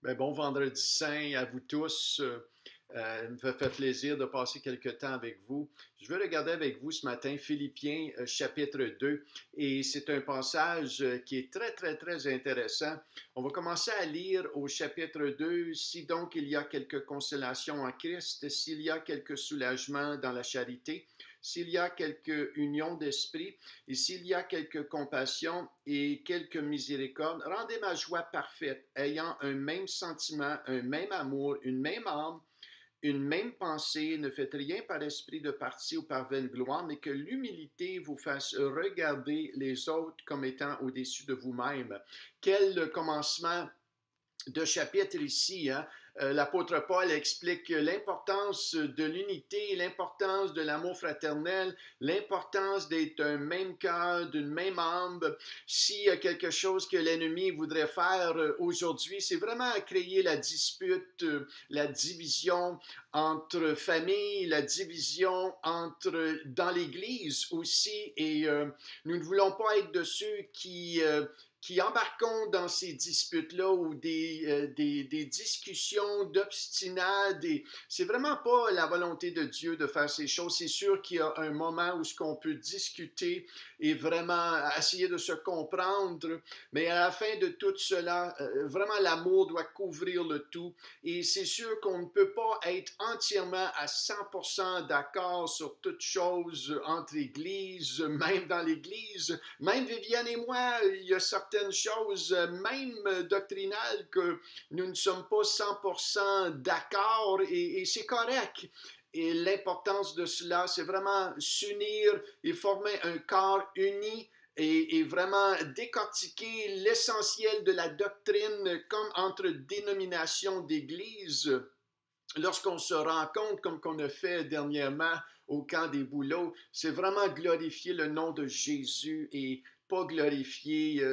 Ben, bon vendredi saint à vous tous. Me fait plaisir de passer quelques temps avec vous. Je veux regarder avec vous ce matin Philippiens chapitre 2 et c'est un passage qui est très, très, très intéressant. On va commencer à lire au chapitre 2. Si donc il y a quelque consolation en Christ, s'il y a quelque soulagement dans la charité, s'il y a quelque union d'esprit, et s'il y a quelque compassion et quelque miséricorde, rendez ma joie parfaite, ayant un même sentiment, un même amour, une même âme, une même pensée, ne faites rien par esprit de parti ou par vaine gloire, mais que l'humilité vous fasse regarder les autres comme étant au-dessus de vous-même. Quel commencement de chapitre ici, hein? L'apôtre Paul explique l'importance de l'unité, l'importance de l'amour fraternel, l'importance d'être un même cœur, d'une même âme. S'il y a quelque chose que l'ennemi voudrait faire aujourd'hui, c'est vraiment créer la dispute, la division entre familles, la division dans l'Église aussi. Et nous ne voulons pas être de ceux qui embarquons dans ces disputes-là ou des discussions d'obstinats. C'est vraiment pas la volonté de Dieu de faire ces choses. C'est sûr qu'il y a un moment où ce qu'on peut discuter et vraiment essayer de se comprendre, mais à la fin de tout cela, vraiment l'amour doit couvrir le tout. Et c'est sûr qu'on ne peut pas être entièrement à 100% d'accord sur toutes choses entre églises, même dans l'église. Même Viviane et moi, il y a certaines choses, même doctrinales, que nous ne sommes pas 100% d'accord et c'est correct. Et l'importance de cela, c'est vraiment s'unir et former un corps uni et vraiment décortiquer l'essentiel de la doctrine comme entre dénominations d'église. Lorsqu'on se rend compte, comme qu'on a fait dernièrement au camp des bouleaux, c'est vraiment glorifier le nom de Jésus et pas glorifier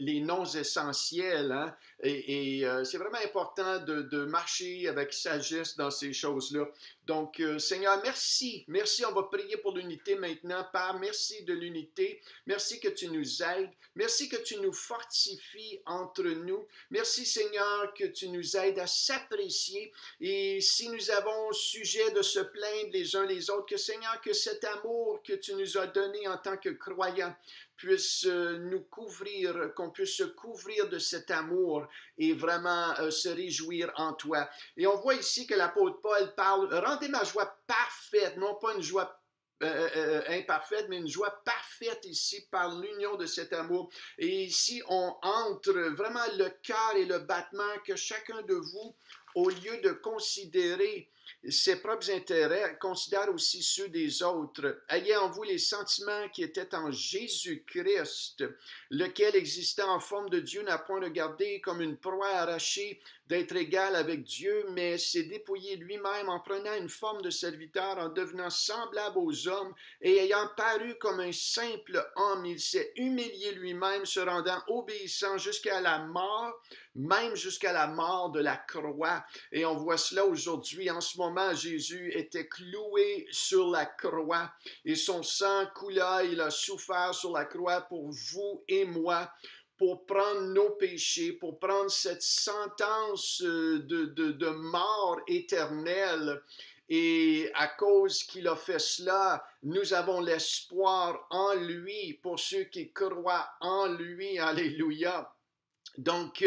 les noms essentiels. Hein? C'est vraiment important de marcher avec sagesse dans ces choses-là. Donc, Seigneur, merci. Merci, on va prier pour l'unité maintenant. Père, merci de l'unité. Merci que tu nous aides. Merci que tu nous fortifies entre nous. Merci, Seigneur, que tu nous aides à s'apprécier. Et si nous avons sujet de se plaindre les uns les autres, que Seigneur, que cet amour que tu nous as donné en tant que croyants puisse nous couvrir, qu'on puisse se couvrir de cet amour et vraiment se réjouir en toi. Et on voit ici que l'apôtre Paul parle, rendez ma joie parfaite, non pas une joie imparfaite, mais une joie parfaite ici par l'union de cet amour. Et ici, on entre vraiment le cœur et le battement que chacun de vous, au lieu de considérer ses propres intérêts, considère aussi ceux des autres. Ayez en vous les sentiments qui étaient en Jésus-Christ, lequel, existant en forme de Dieu, n'a point regardé comme une proie arrachée d'être égal avec Dieu, mais s'est dépouillé lui-même en prenant une forme de serviteur, en devenant semblable aux hommes, et ayant paru comme un simple homme, il s'est humilié lui-même, se rendant obéissant jusqu'à la mort, même jusqu'à la mort de la croix. Et on voit cela aujourd'hui. En ce moment, Jésus était cloué sur la croix et son sang coula, il a souffert sur la croix pour vous et moi, pour prendre nos péchés, pour prendre cette sentence de mort éternelle. Et à cause qu'il a fait cela, nous avons l'espoir en lui, pour ceux qui croient en lui. Alléluia. Donc,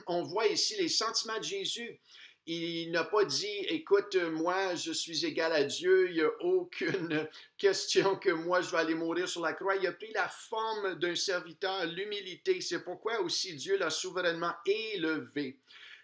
on voit ici les sentiments de Jésus. Il n'a pas dit, écoute, moi, je suis égal à Dieu, il n'y a aucune question que moi, je vais aller mourir sur la croix. Il a pris la forme d'un serviteur, l'humilité. C'est pourquoi aussi Dieu l'a souverainement élevé.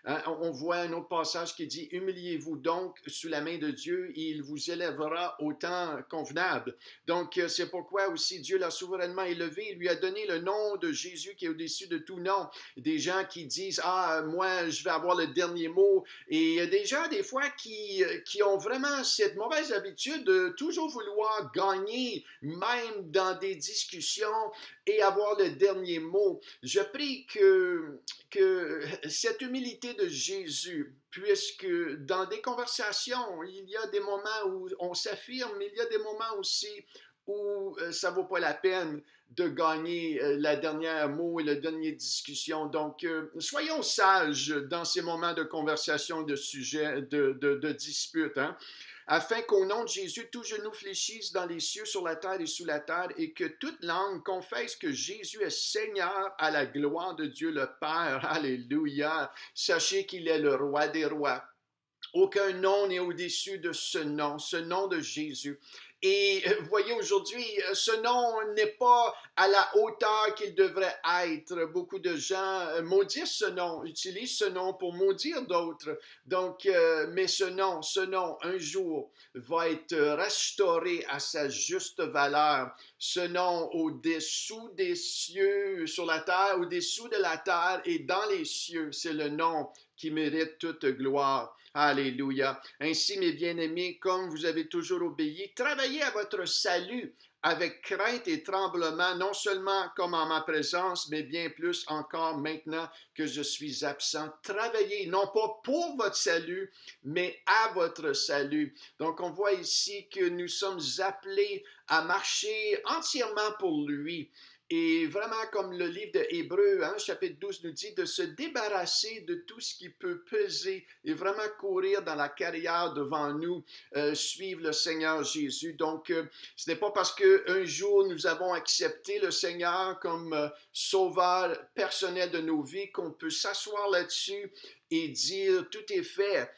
Hein, on voit un autre passage qui dit « Humiliez-vous donc sous la main de Dieu et il vous élèvera au temps convenable. » Donc, c'est pourquoi aussi Dieu l'a souverainement élevé. Il lui a donné le nom de Jésus qui est au-dessus de tout nom. Des gens qui disent « Ah, moi, je vais avoir le dernier mot. » Et il y a des gens, des fois, qui ont vraiment cette mauvaise habitude de toujours vouloir gagner, même dans des discussions, et avoir le dernier mot. Je prie que cette humilité de Jésus, puisque dans des conversations, il y a des moments où on s'affirme, mais il y a des moments aussi où ça ne vaut pas la peine de gagner la dernière mot et la dernière discussion. Donc, soyons sages dans ces moments de conversation, de sujet, de dispute, hein, afin qu'au nom de Jésus, tout genou fléchisse dans les cieux, sur la terre et sous la terre, et que toute langue confesse que Jésus est Seigneur à la gloire de Dieu le Père. Alléluia. Sachez qu'il est le roi des rois. Aucun nom n'est au-dessus de ce nom de Jésus. Et voyez, aujourd'hui, ce nom n'est pas à la hauteur qu'il devrait être. Beaucoup de gens maudissent ce nom, utilisent ce nom pour maudire d'autres. Donc, mais ce nom, un jour, va être restauré à sa juste valeur. Ce nom au-dessous des cieux, sur la terre, au-dessous de la terre et dans les cieux, c'est le nom qui mérite toute gloire. Alléluia. Ainsi, mes bien-aimés, comme vous avez toujours obéi, travaillez à votre salut avec crainte et tremblement, non seulement comme en ma présence, mais bien plus encore maintenant que je suis absent. Travaillez non pas pour votre salut, mais à votre salut. Donc, on voit ici que nous sommes appelés à marcher entièrement pour lui. Et vraiment, comme le livre de Hébreux, hein, chapitre 12 nous dit, de se débarrasser de tout ce qui peut peser et vraiment courir dans la carrière devant nous, suivre le Seigneur Jésus. Donc, ce n'est pas parce qu'un jour nous avons accepté le Seigneur comme sauveur personnel de nos vies qu'on peut s'asseoir là-dessus et dire tout est fait.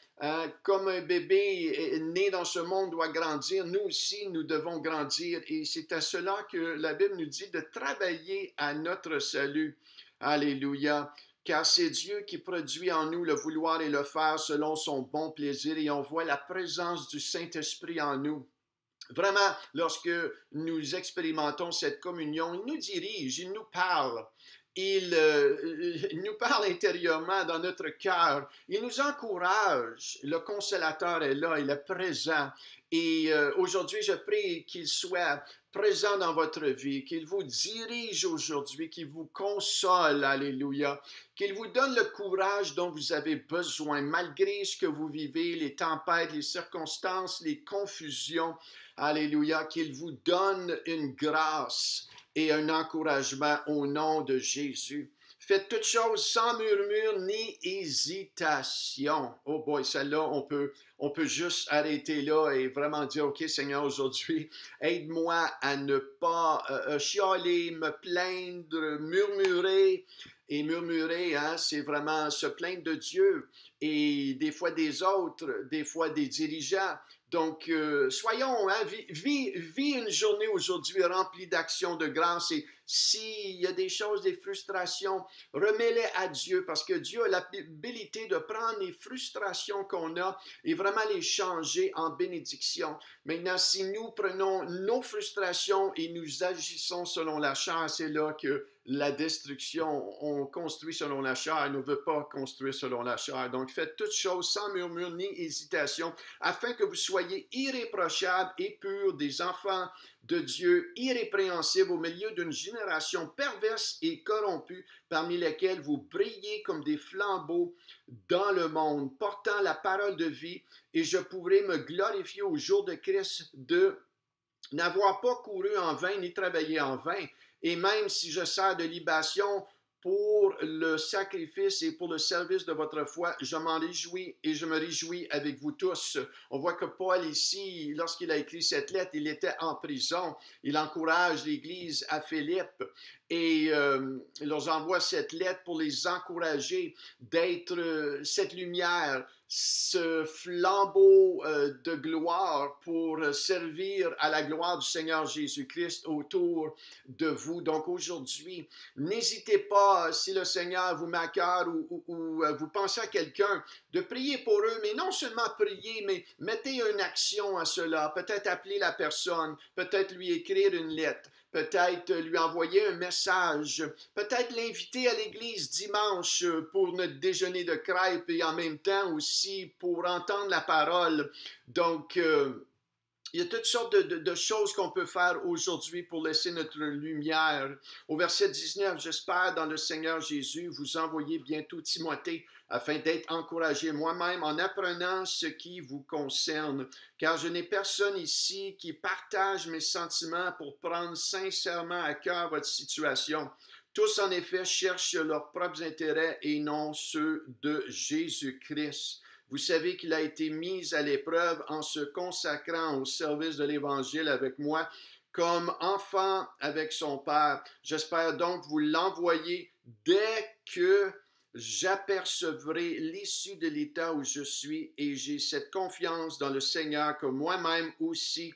Comme un bébé né dans ce monde doit grandir, nous aussi, nous devons grandir. Et c'est à cela que la Bible nous dit de travailler à notre salut. Alléluia. Car c'est Dieu qui produit en nous le vouloir et le faire selon son bon plaisir. Et on voit la présence du Saint-Esprit en nous. Vraiment, lorsque nous expérimentons cette communion, il nous dirige, il nous parle. Il nous parle intérieurement dans notre cœur. Il nous encourage. Le consolateur est là, il est présent. Et aujourd'hui, je prie qu'il soit présent dans votre vie, qu'il vous dirige aujourd'hui, qu'il vous console, alléluia, qu'il vous donne le courage dont vous avez besoin, malgré ce que vous vivez, les tempêtes, les circonstances, les confusions, alléluia, qu'il vous donne une grâce et un encouragement au nom de Jésus. Faites toutes choses sans murmure ni hésitation. Oh boy, celle-là, on peut juste arrêter là et vraiment dire, OK, Seigneur, aujourd'hui, aide-moi à ne pas chialer, me plaindre, murmurer. Et murmurer, hein, c'est vraiment se plaindre de Dieu et des fois des autres, des fois des dirigeants. Donc, soyons, hein, vis une journée aujourd'hui remplie d'actions de grâce et s'il y a des choses, des frustrations, remets-les à Dieu parce que Dieu a l'habilité de prendre les frustrations qu'on a et vraiment les changer en bénédiction. Maintenant, si nous prenons nos frustrations et nous agissons selon la chair, c'est là que la destruction, on construit selon la chair, on ne veut pas construire selon la chair. Donc, faites toutes choses sans murmure ni hésitation, afin que vous soyez irréprochables et purs, des enfants de Dieu irrépréhensibles au milieu d'une génération perverse et corrompue, parmi lesquelles vous brillez comme des flambeaux dans le monde, portant la parole de vie, et je pourrai me glorifier au jour de Christ de n'avoir pas couru en vain ni travaillé en vain. Et même si je sers de libation pour le sacrifice et pour le service de votre foi, je m'en réjouis et je me réjouis avec vous tous. On voit que Paul ici, lorsqu'il a écrit cette lettre, il était en prison. Il encourage l'Église à Philippe et il leur envoie cette lettre pour les encourager d'être cette lumière, ce flambeau de gloire pour servir à la gloire du Seigneur Jésus-Christ autour de vous. Donc aujourd'hui, n'hésitez pas, si le Seigneur vous met à cœur ou vous pensez à quelqu'un, de prier pour eux, mais non seulement prier, mais mettez une action à cela. Peut-être appeler la personne, peut-être lui écrire une lettre, peut-être lui envoyer un message, peut-être l'inviter à l'église dimanche pour notre déjeuner de crêpes et en même temps aussi pour entendre la parole. Donc, Il y a toutes sortes de choses qu'on peut faire aujourd'hui pour laisser notre lumière. Au verset 19, j'espère dans le Seigneur Jésus vous envoyer bientôt Timothée afin d'être encouragé moi-même en apprenant ce qui vous concerne, car je n'ai personne ici qui partage mes sentiments pour prendre sincèrement à cœur votre situation. Tous, en effet, cherchent leurs propres intérêts et non ceux de Jésus-Christ. Vous savez qu'il a été mis à l'épreuve en se consacrant au service de l'Évangile avec moi, comme enfant avec son Père. J'espère donc vous l'envoyer dès que j'apercevrai l'issue de l'état où je suis, et j'ai cette confiance dans le Seigneur que moi-même aussi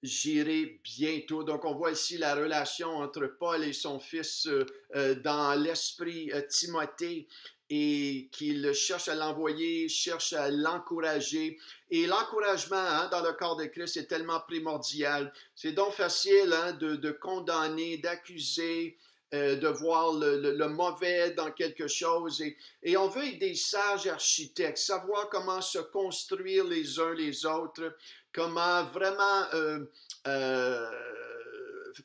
j'irai bientôt. Donc, on voit ici la relation entre Paul et son fils dans l'esprit Timothée, et qu'il cherche à l'envoyer, cherche à l'encourager. Et l'encouragement dans le corps de Christ est tellement primordial. C'est donc facile de condamner, d'accuser, de voir le mauvais dans quelque chose. Et on veut être des sages architectes, savoir comment se construire les uns les autres, comment vraiment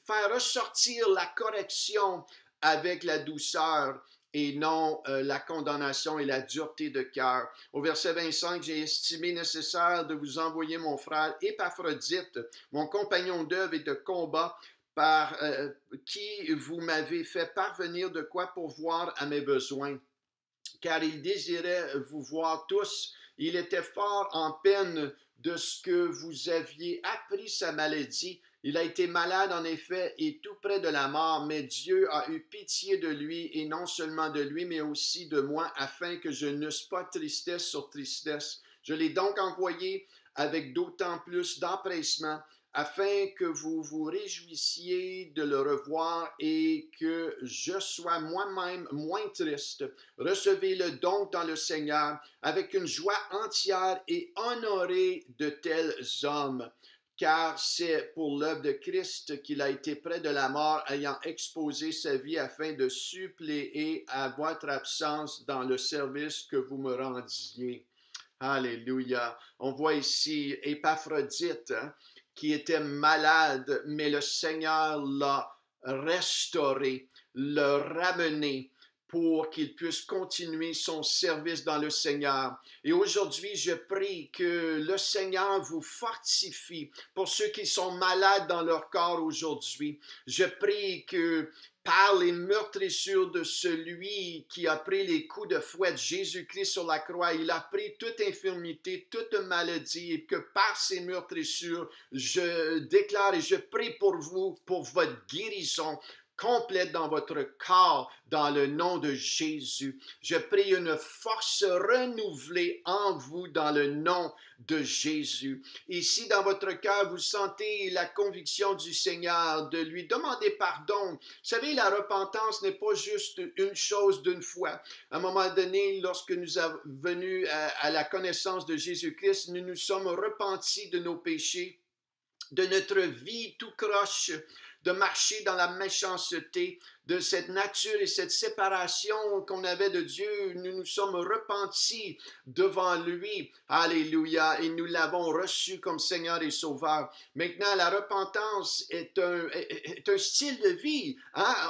faire ressortir la correction avec la douceur et non la condamnation et la dureté de cœur. Au verset 25, j'ai estimé nécessaire de vous envoyer mon frère Épaphrodite, mon compagnon d'œuvre et de combat, par qui vous m'avez fait parvenir de quoi pourvoir à mes besoins. Car il désirait vous voir tous. Il était fort en peine de ce que vous aviez appris sa maladie. Il a été malade en effet et tout près de la mort, mais Dieu a eu pitié de lui, et non seulement de lui, mais aussi de moi, afin que je n'eusse pas tristesse sur tristesse. Je l'ai donc envoyé avec d'autant plus d'empressement, afin que vous vous réjouissiez de le revoir et que je sois moi-même moins triste. Recevez-le donc dans le Seigneur avec une joie entière et honorez de tels hommes, car c'est pour l'œuvre de Christ qu'il a été près de la mort, ayant exposé sa vie afin de suppléer à votre absence dans le service que vous me rendiez. Alléluia. On voit ici Épaphrodite, qui était malade, mais le Seigneur l'a restauré, l'a ramené pour qu'il puisse continuer son service dans le Seigneur. Et aujourd'hui, je prie que le Seigneur vous fortifie pour ceux qui sont malades dans leur corps aujourd'hui. Je prie que par les meurtrissures de celui qui a pris les coups de fouet de Jésus-Christ sur la croix, il a pris toute infirmité, toute maladie, et que par ces meurtrissures, je déclare et je prie pour vous, pour votre guérison complète dans votre corps, dans le nom de Jésus. Je prie une force renouvelée en vous dans le nom de Jésus. Et si dans votre cœur vous sentez la conviction du Seigneur de lui demander pardon, vous savez, la repentance n'est pas juste une chose d'une fois. À un moment donné, lorsque nous sommes venus à la connaissance de Jésus-Christ, nous nous sommes repentis de nos péchés, de notre vie tout croche, de marcher dans la méchanceté, de cette nature et cette séparation qu'on avait de Dieu. Nous nous sommes repentis devant lui. Alléluia. Et nous l'avons reçu comme Seigneur et Sauveur. Maintenant, la repentance est un style de vie.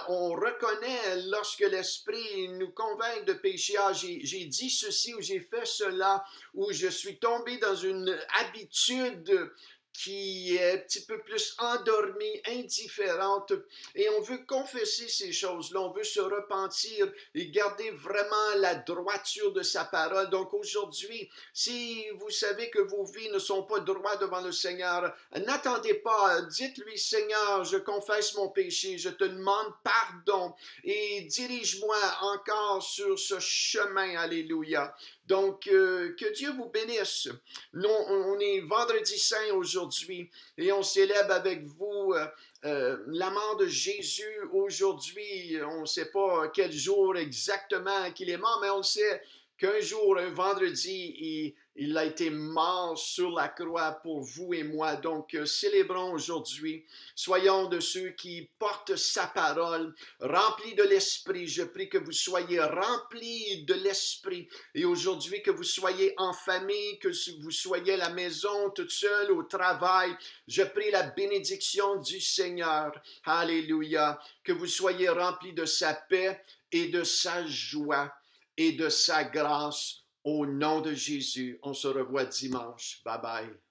On reconnaît lorsque l'Esprit nous convainc de péché. J'ai dit ceci ou j'ai fait cela, ou je suis tombé dans une habitude qui est un petit peu plus endormie, indifférente, et on veut confesser ces choses-là, on veut se repentir et garder vraiment la droiture de sa parole. Donc aujourd'hui, si vous savez que vos vies ne sont pas droites devant le Seigneur, n'attendez pas, dites-lui: Seigneur, je confesse mon péché, je te demande pardon et dirige-moi encore sur ce chemin. Alléluia. Donc, que Dieu vous bénisse. Nous, on est vendredi saint aujourd'hui et on célèbre avec vous la mort de Jésus aujourd'hui. On ne sait pas quel jour exactement qu'il est mort, mais on sait qu'un jour, un vendredi, Il a été mort sur la croix pour vous et moi. Donc, célébrons aujourd'hui. Soyons de ceux qui portent sa parole, remplis de l'Esprit. Je prie que vous soyez remplis de l'Esprit. Et aujourd'hui, que vous soyez en famille, que vous soyez à la maison, toute seule, au travail. Je prie la bénédiction du Seigneur. Alléluia. Que vous soyez remplis de sa paix et de sa joie et de sa grâce. Au nom de Jésus, on se revoit dimanche. Bye bye.